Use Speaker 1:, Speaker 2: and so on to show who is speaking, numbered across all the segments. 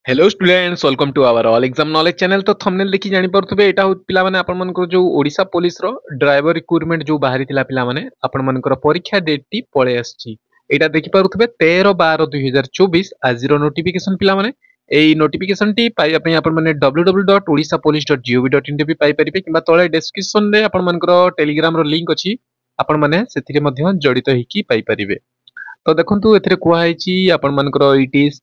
Speaker 1: Hello students welcome to our all exam knowledge channel. तो thumbnail देखि जानि परथुबे एटा हो पिला माने आपन मनकर जो ओडिशा पुलिस रो ड्राइवर रिक्रूटमेंट जो बाहरी थिला पिला माने आपन मनकर परीक्षा डेट टी पळे आछि। एटा देखि परथुबे 13/12/2024 आज रो नोटिफिकेशन पिला माने एई नोटिफिकेशन टी पाइया पई आपन माने www.odishapolice.gov.in रे भी पाई परिबे किबा तळे डिस्क्रिप्शन रे आपन मनकर टेलीग्राम रो लिंक अछि आपन माने सेथिरे मध्य जडित हिकी पाई परिबे। तो देखंतु एथिरे कुआ हैछि आपण मानकर it is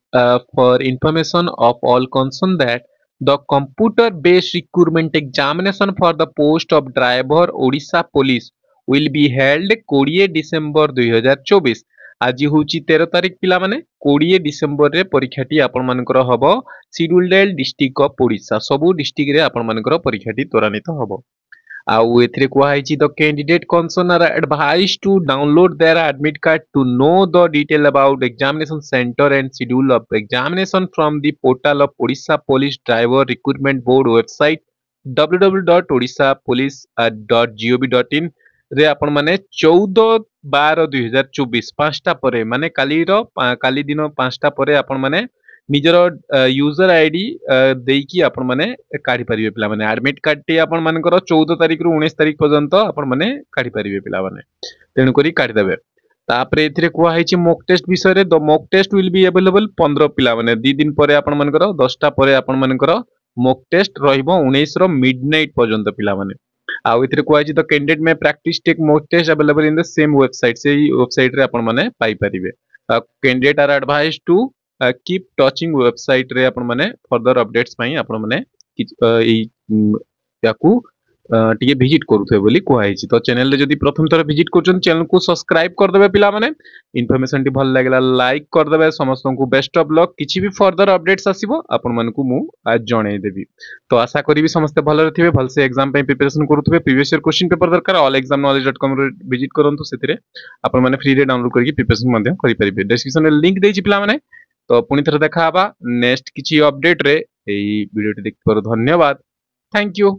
Speaker 1: for information of all concern that the computer based recruitment examination for the post of driver Odisha police will be held 20 December 2024। आज होची 13 तारिख पिला माने 20 डिसेंबर रे परीक्षाटी आपण मानकर हबो शेड्यूल्ड डिस्ट्रिक्ट ऑफ ओडिशा सबु डिस्ट्रिक्ट रे आपण मानकर परीक्षाटी त्वरान्वित हबो। आउ एथिरे कुआ हैछि the candidate concern are advised to download their admit card to know the detail about examination centre and schedule of examination from the portal of Odisha police driver recruitment board website www.odishapolice.gov.in रे आपण माने 14/12/2024 पांचटा परे माने काली दिन पांचटा परे आपण माने निजर यूजर आईडी देकी आपण माने काढी परिबे पिला माने एडमिट कार्ड टी आपण मानकर 14 तारिख रु 19 तारिख पर्यंत आपण माने काढी परिबे पिला माने तेनु करी काढी देबे। तापरे एथिरे कुआ हैछि मॉक टेस्ट विषय रे the mock test will be available 15 पिला माने 2 दिन परे आपण मानकर 10 टा परे आपण मानकर मॉक टेस्ट रहिबो 19 रो मिडनाइट पर्यंत पिला माने। आउ एथिरे कुआ हैछि the candidate may practice take mock test available in the same website से वेबसाइट रे आपण माने पाई परिबे। Candidate are advised to keep touching website रे आपण माने फर्दर अपडेट्स पई आपण माने याकू टिके विजिट करूथे बोली कहै छी। तो चैनल रे जदी प्रथम थर विजिट करछन चैनल को सब्सक्राइब कर देबे पिला माने इन्फॉर्मेशन टी भल लागला लाइक कर देबे समस्त को बेस्ट ऑफ लक किछि भी फर्दर अपडेट्स आसीबो आपण मन को मु आज जणै देबी। तो आशा करी भी समस्त भल रथिबे भल से एग्जाम पई प्रिपरेशन करूथबे प्रीवियस ईयर क्वेश्चन पेपर दरकार allexamknowledge.com रे विजिट करंतु सेतिरे आपण माने फ्री रे डाउनलोड करके प्रिपरेशन मध्य करि परिबे। डिस्क्रिप्शन रे लिंक देछि पिला माने। तो पुणी थर देखा नेक्स्ट किछि अपडेट रे एई वीडियो टी देखिबार धन्यवाद। Thank you.